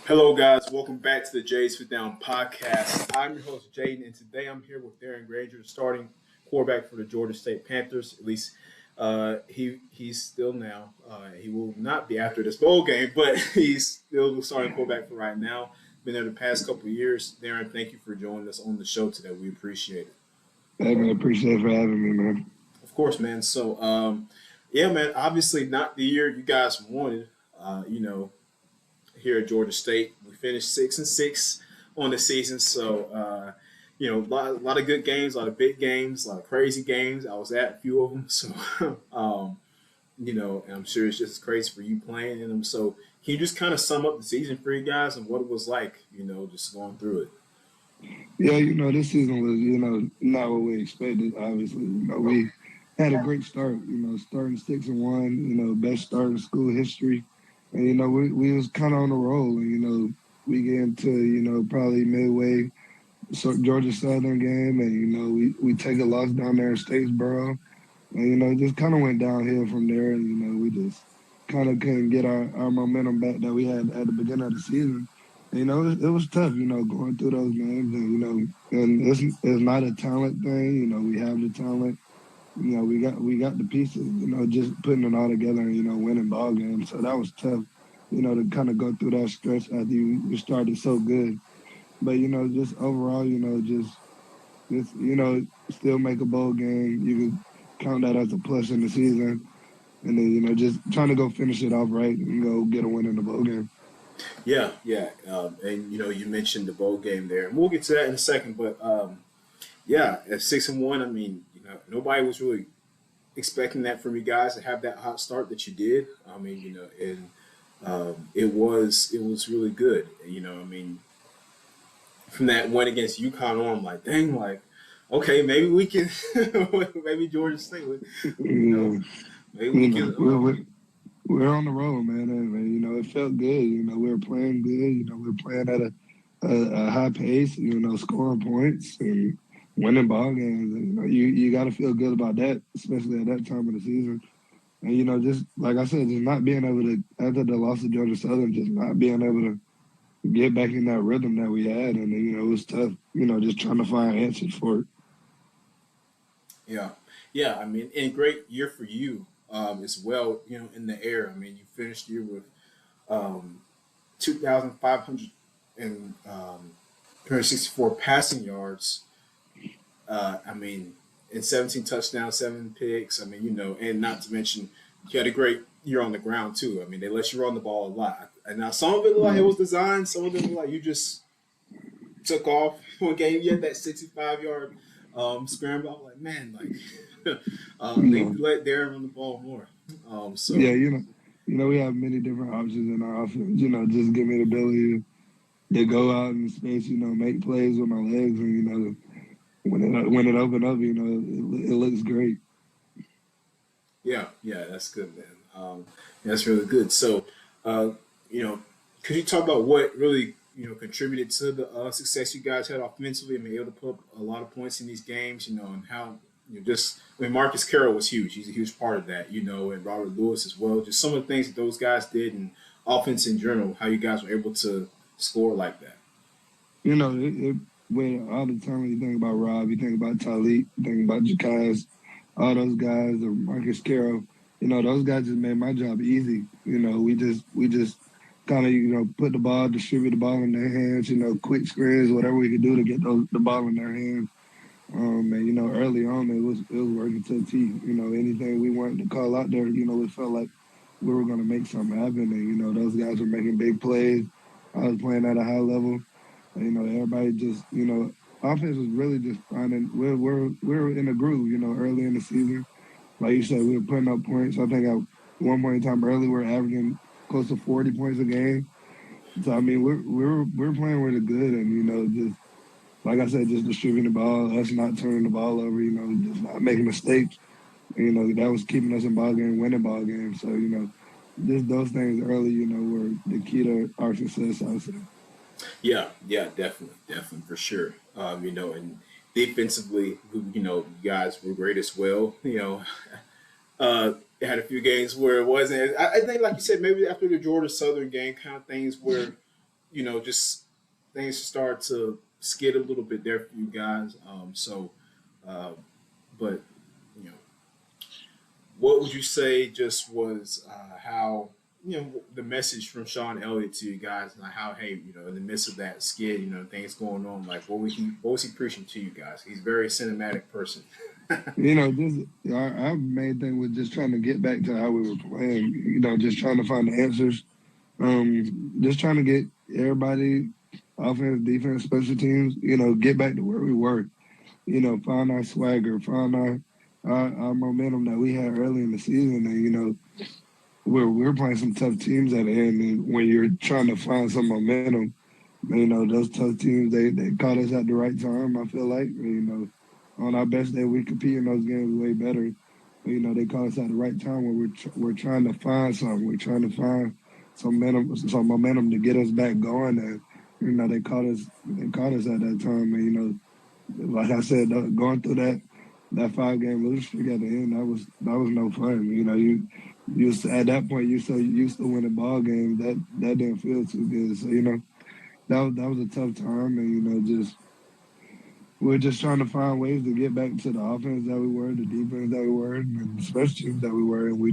Hello, guys. Welcome back to the Jays Fit Down podcast. I'm your host, Jaden, and today I'm here with Darren Granger, the starting quarterback for the Georgia State Panthers. At least he's still now. He will not be after this bowl game, but he's still the starting quarterback for right now. Been there the past couple of years. Darren, thank you for joining us on the show today. We appreciate it. Hey, man, appreciate it for having me, man. Of course, man. So, yeah, man. Obviously, not the year you guys wanted. Here at Georgia State. We finished 6-6 on the season, so a lot of good games, a lot of big games, a lot of crazy games. I was at a few of them, so and I'm sure it's just as crazy for you playing in them. So, can you just kind of sum up the season for you guys and what it was like, just going through it? Yeah, this season was, not what we expected, obviously. We had a great start, starting 6-1, best start in school history. And, we was kind of on the roll. And, we get into, probably midway Georgia Southern game. And, we take a loss down there in Statesboro. And, it just kind of went downhill from there. And, we just kind of couldn't get our momentum back that we had at the beginning of the season. It was tough, going through those games. And, and it's not a talent thing. We have the talent. We got the pieces, just putting it all together and, winning ball games. So that was tough, to kind of go through that stretch after you started so good. But, just overall, still make a bowl game. You can count that as a plus in the season. And then, just trying to go finish it off right and go get a win in the bowl game. Yeah. And you mentioned the bowl game there, and we'll get to that in a second. But yeah, at 6-1, I mean, nobody was really expecting that from you guys to have that hot start that you did. I mean, it was really good. I mean, from that win against UConn on, I'm like, dang, like, okay, maybe we can, maybe Georgia State would, maybe we can. We're on the road, man. And, it felt good. We were playing good. We were playing at a high pace, scoring points and winning ball games. And, you got to feel good about that, especially at that time of the season. And, just like I said, just not being able to, after the loss of Georgia Southern, just not being able to get back in that rhythm that we had. And, it was tough, just trying to find answers for it. Yeah. I mean, and great year for you as well, in the air. I mean, you finished the year with 2,500 and 364 passing yards. I mean, and 17 touchdowns, 7 picks. I mean, and not to mention you had a great year on the ground too. I mean, they let you run the ball a lot. And now some of it like it was designed, some of it like you just took off one game. You had that 65-yard scramble. I'm like, man, like they let Darren run the ball more. Yeah, we have many different options in our offense. Just give me the ability to go out in space. Make plays with my legs, and when it opened up, it looks great. Yeah, that's good, man. That's really good. So, could you talk about what really contributed to the success you guys had offensively? I mean, able to put up a lot of points in these games, and how Marcus Carroll was huge. He's a huge part of that, and Robert Lewis as well. Just some of the things that those guys did and offense in general, how you guys were able to score like that. When all the time you think about Rob, you think about Talib, you think about Jacaz, all those guys, or Marcus Carroll, those guys just made my job easy. We just kind of, put the ball, distribute the ball in their hands, quick screens, whatever we could do to get the ball in their hands. And, early on, it was working to the T. Anything we wanted to call out there, it felt like we were going to make something happen. And, those guys were making big plays. I was playing at a high level. Everybody just, offense was really just finding, we're in a groove, early in the season. Like you said, we were putting up points. I think at one point in time early, we were averaging close to 40 points a game. So, I mean, we're playing really good. And, just, like I said, just distributing the ball, us not turning the ball over, just not making mistakes. That was keeping us in ball game, winning ball games. So, just those things early, were the key to our success, I would say. Yeah, definitely for sure. And defensively, you guys were great as well. Had a few games where it wasn't. I think, like you said, maybe after the Georgia Southern game, kind of things where just things start to skid a little bit there for you guys. Uh, but you know, what would you say just was how the message from Sean Elliott to you guys, and like how hey, in the midst of that skid, things going on, like what was he preaching to you guys? He's a very cinematic person. Just our main thing was just trying to get back to how we were playing. Just trying to find the answers. Just trying to get everybody, offense, defense, special teams, get back to where we were. Find our swagger, find our momentum that we had early in the season, and we're playing some tough teams at the end. And when you're trying to find some momentum, those tough teams they caught us at the right time. I feel like on our best day we compete in those games way better. They caught us at the right time where we're trying to find something. We're trying to find some momentum to get us back going. And they caught us at that time. And like I said, going through that 5-game losing streak at the end, that was no fun. You at that point you so used to winning ball games that didn't feel too good. So that was a tough time, and just we're just trying to find ways to get back to the offense that we were, the defense that we were, and the special teams that we were, and we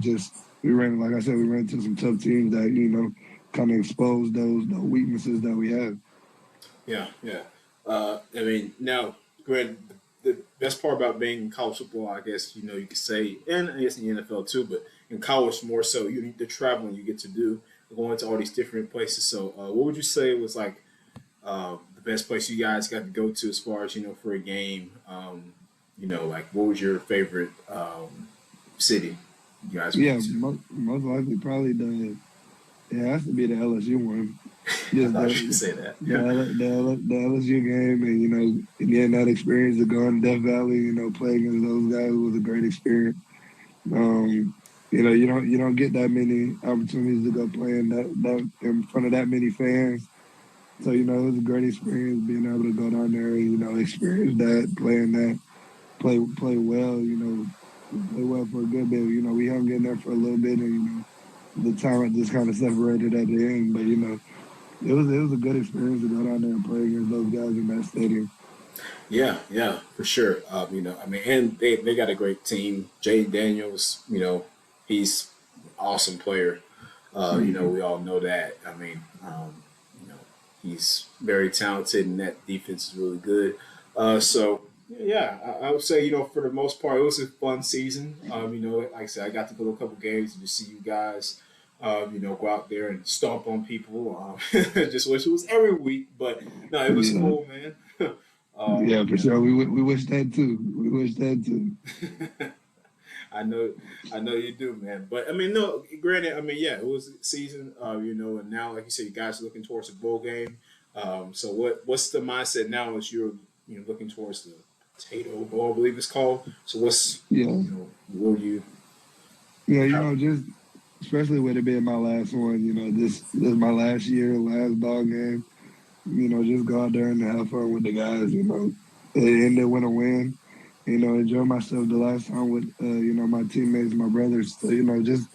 ran, like I said, we ran into some tough teams that kind of exposed those weaknesses that we had. Yeah, yeah. Now, granted, the best part about being in college football, I guess, you could say, and I guess in the NFL too, but in college more so, the traveling you get to do, going to all these different places. So, what would you say was like the best place you guys got to go to as far as, for a game? Like what was your favorite city you guys Yeah, went to? most likely probably it has to be the LSU one. I Just thought you the could say that. the, Yeah. the LSU game, and getting that experience of going to Death Valley, playing against those guys was a great experience. You don't get that many opportunities to go play that in front of that many fans. So it was a great experience being able to go down there and experience that, playing that, play well. Play well for a good bit. We hung in there for a little bit, and the talent just kind of separated at the end. But it was a good experience to go down there and play against those guys in that stadium. Yeah, yeah, for sure. And they got a great team. Jay Daniels, he's an awesome player. Mhm. We all know that. He's very talented, and that defense is really good. So yeah, I would say for the most part, it was a fun season. Like I said, I got to go to a couple games and just see you guys. Go out there and stomp on people. Just wish it was every week, but no, it was Yeah, cool, man. yeah, for You know, sure. We wish that too. We wish that too. I know, I know you do, man. But no. Granted, yeah, it was a season, and now, like you said, you guys are looking towards a bowl game. So what's the mindset now as you're, looking towards the Potato Bowl, I believe it's called. So what's, Yeah, what are you? yeah. How, Just especially with it being my last one. This is my last year, last ball game. Just go out there and have fun with the guys. And they want to win. Enjoy myself the last time with my teammates, my brothers. So just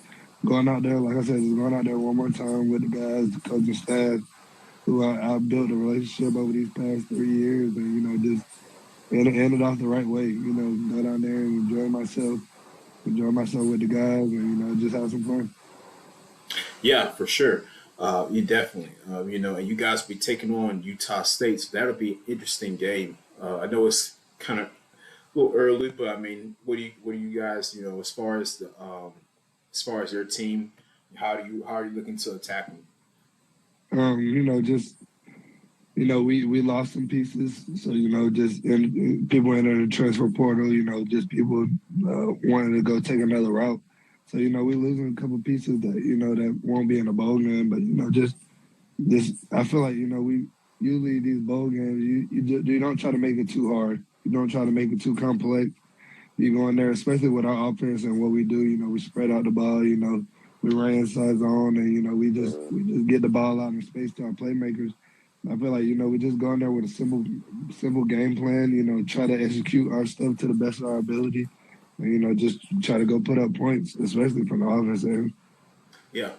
going out there, like I said, just going out there one more time with the guys, the coaching staff, who I built a relationship over these past 3 years, and just end it off the right way. Go down there and enjoy myself with the guys, and just have some fun. yeah, for sure. You definitely, and you guys be taking on Utah State, so that'll be an interesting game. I know it's kind of a little early, but what do you guys, as far as your team, how are you looking to attack them? Just we lost some pieces, so just people entered the transfer portal. Just people wanted to go take another route. So we losing a couple pieces that that won't be in the bowl game, but just I feel like we usually these bowl games you don't try to make it too hard. You don't try to make it too complex. You go in there, especially with our offense and what we do. We spread out the ball. We run inside zone, and we just get the ball out in space to our playmakers. I feel like we just go in there with a simple game plan. Try to execute our stuff to the best of our ability, and just try to go put up points, especially from the offense end.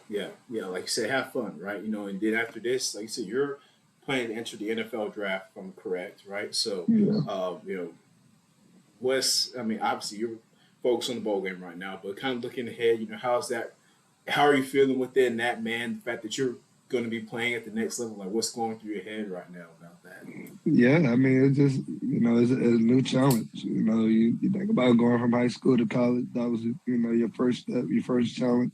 Yeah. Like you said, have fun, right? And then after this, like you said, you're planning to enter the NFL draft, if I'm correct, right? So, Yeah. uh, you know, I mean, obviously you're focused on the bowl game right now, but kind of looking ahead, how's that? How are you feeling within that, man? The fact that you're going to be playing at the next level, like what's going through your head right now about that? Yeah, I mean, it's just, it's a new challenge. You think about going from high school to college. That was, your first step, your first challenge.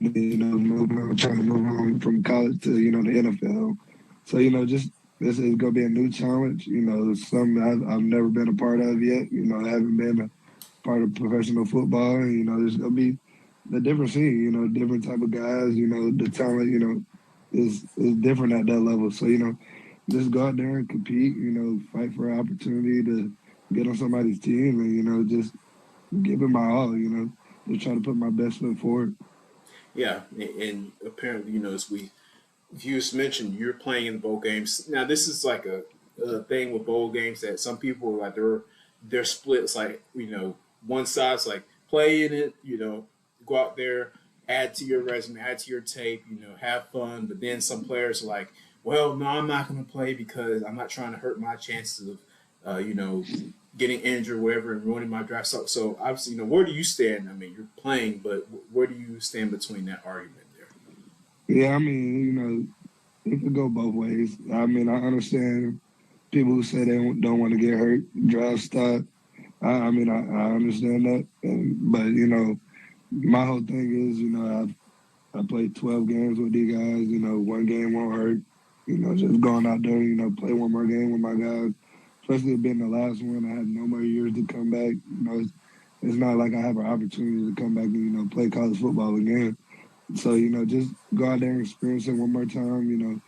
Trying to move on from college to, the NFL. So, just this is going to be a new challenge. Something I've never been a part of yet. I haven't been a part of professional football. And, there's going to be a different scene, different type of guys. The talent, is different at that level. So, just go out there and compete, fight for an opportunity to get on somebody's team and, just give it my all, just try to put my best foot forward. Yeah, and apparently, as you just mentioned, you're playing in the bowl games. Now, this is like a thing with bowl games that some people like they're split. It's like one side's like play in it, go out there, add to your resume, add to your tape, have fun. But then some players are like, well, no, I'm not going to play because I'm not trying to hurt my chances of, getting injured, or whatever, and ruining my draft. So obviously, where do you stand? I mean, you're playing, but where do you stand between that argument there? Yeah, I mean, it could go both ways. I mean, I understand people who say they don't want to get hurt, draft stock. I mean, I understand that. But, my whole thing is, I played 12 games with these guys. One game won't hurt. Just going out there, play one more game with my guys. Especially being the last one, I have no more years to come back. It's not like I have an opportunity to come back and, play college football again. So, just go out there and experience it one more time,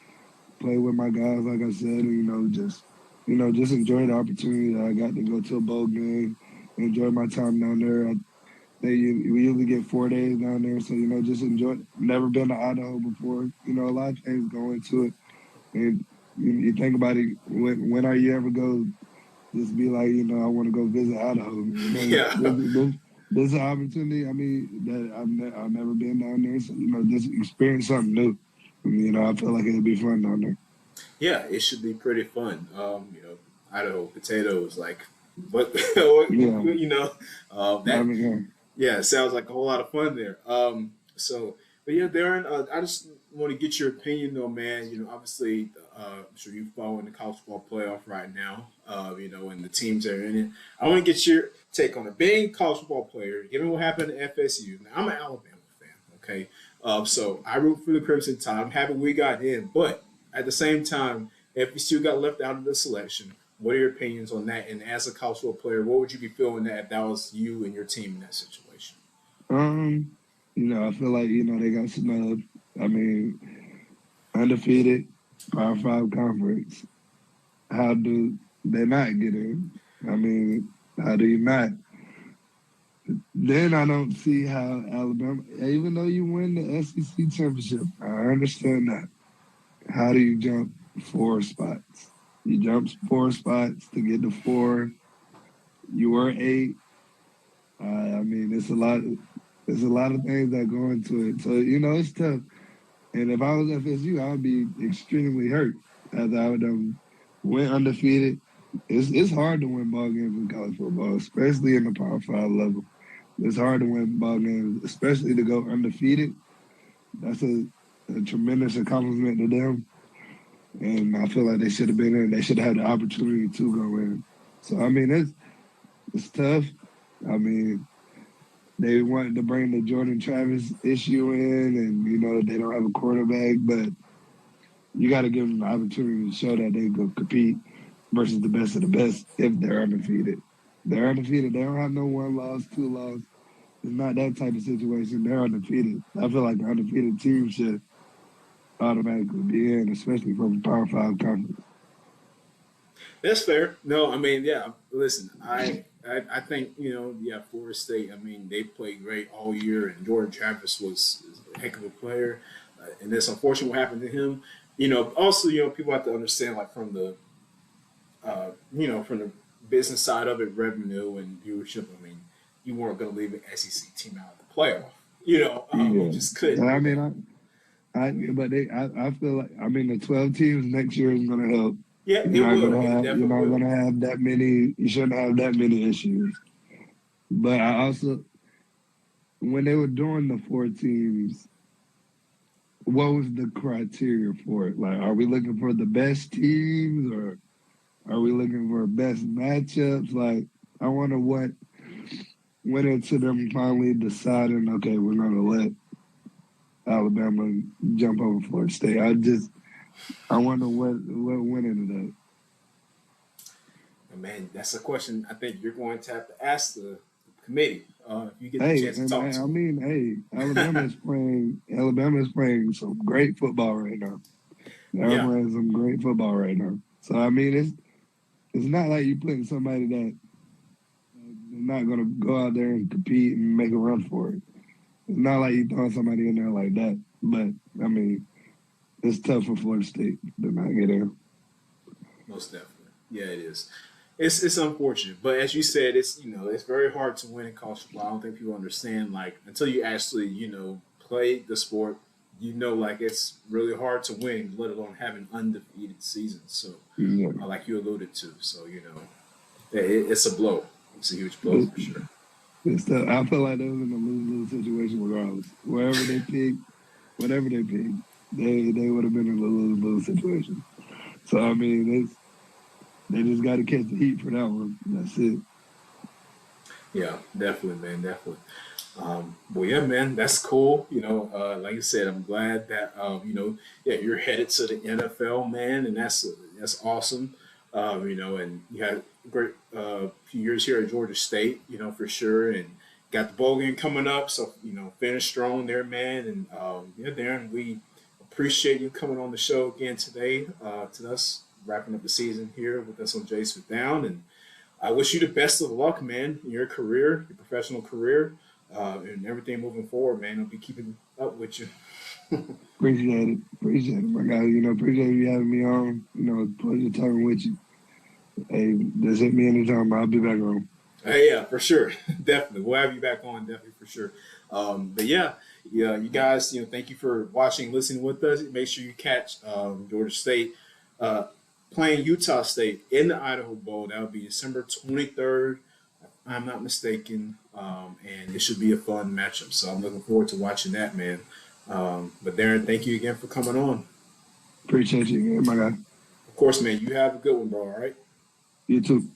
play with my guys, like I said, and, just enjoy the opportunity that I got to go to a bowl game, enjoy my time down there. We usually get 4 days down there, so just enjoy it. Never been to Idaho before. A lot of things go into it, and you think about it. When are you ever go? Just be like, I want to go visit Idaho. Yeah. This is an opportunity. I mean, that I've never been down there, so just experience something new. I feel like it'd be fun down there. Yeah, it should be pretty fun. Idaho potatoes, like what Yeah, I that. mean, Yeah, it sounds like a whole lot of fun there. But yeah, Darren, I just want to get your opinion though, man. Obviously, I'm sure you follow in the college football playoff right now. And the teams that are in it. I want to get your take on it. Being a college football player, given what happened at FSU, now I'm an Alabama fan. Okay, so I root for the Crimson Tide. I'm happy we got in, but at the same time, FSU got left out of the selection. What are your opinions on that? And as a college football player, what would you be feeling that if that was you and your team in that situation? um, I feel like they got snubbed. I mean, undefeated, Power Five conference. How do they not get in? I mean, how do you not? Then I don't see how Alabama, even though you win the SEC championship, I understand that. How do you jump 4 spots? You jump 4 spots to get to 4. You were 8. I mean, it's a lot. There's a lot of things that go into it. So it's tough. And if I was FSU, I would be extremely hurt as I would went undefeated. It's hard to win ball games in college football, especially in the Power Five level. It's hard to win ball games, especially to go undefeated. That's a tremendous accomplishment to them. And I feel like they should have been in. They should have had the opportunity to go in. So I mean, it's tough. I mean, they wanted to bring the Jordan Travis issue in, and they don't have a quarterback, but you got to give them the opportunity to show that they go compete versus the best of the best if they're undefeated. They're undefeated. They don't have no 1 loss, 2 loss. It's not that type of situation. They're undefeated. I feel like the undefeated team should automatically be in, especially from a Power Five conference. That's fair. No, I mean, yeah. Listen, I think yeah, Florida State. I mean, they played great all year, and Jordan Travis was a heck of a player. And it's unfortunate what happened to him. Also, people have to understand, like from the business side of it, revenue and viewership. I mean, you weren't going to leave an SEC team out of the playoff. Yeah. we just couldn't And I do that. mean, I feel like I mean the 12 teams next year is gonna help. Yeah, it will. It You're definitely not will. gonna have that many. You shouldn't have that many issues. But I also, when they were doing the 4 teams, what was the criteria for it? Like, are we looking for the best teams, or are we looking for best matchups? Like, I wonder what went into them finally deciding, okay, we're gonna let Alabama jump over Florida State. I wonder what went into that. And man, that's a question I think you're going to have to ask the committee if you get the Hey, chance to and talk to I them. mean, hey, Alabama is playing some great football right now. They're Yeah, playing some great football right now. So I mean, it's not like you putting somebody that is not going to go out there and compete and make a run for it. It's not like you throwing somebody in there like that. But I mean, it's tough for Florida State to not get in. most definitely. Yeah, it is. It's unfortunate, but as you said, it's very hard to win in college football. I don't think people understand like until you actually play the sport, like it's really hard to win, let alone have an undefeated season. So, Yeah, like you alluded to, so it's a blow. It's a huge blow it, for sure. it's tough. I feel like they was in a lose-lose situation regardless. Wherever they pick, whatever they pick, they would have been in a lose-lose situation. So I mean, they just got to catch the heat for that one. That's it. Yeah, definitely, man, definitely. Well, yeah, man, that's cool. Like I said, I'm glad that yeah, you're headed to the NFL, man, and that's awesome. And you had a great few years here at Georgia State, for sure, and got the bowl game coming up. So finish strong there, man. And yeah, Darren, we appreciate you coming on the show again today to us wrapping up the season here with us on Jace with Down and. I wish you the best of luck, man, in your career, your professional career, and everything moving forward, man. I'll be keeping up with you. Appreciate it. Appreciate it, my guy. Appreciate you having me on. Pleasure talking with you. Hey, just hit me anytime. I'll be back on. Hey, yeah, for sure, definitely. We'll have you back on, definitely for sure. But yeah, you guys, thank you for watching, listening with us. Make sure you catch Georgia State uh, playing Utah State in the Idaho Bowl. That will be December 23rd. If I'm not mistaken, and it should be a fun matchup. So I'm looking forward to watching that, man. But Darren, thank you again for coming on. Appreciate you, my guy. Of course, man. You have a good one, bro. All right. You too.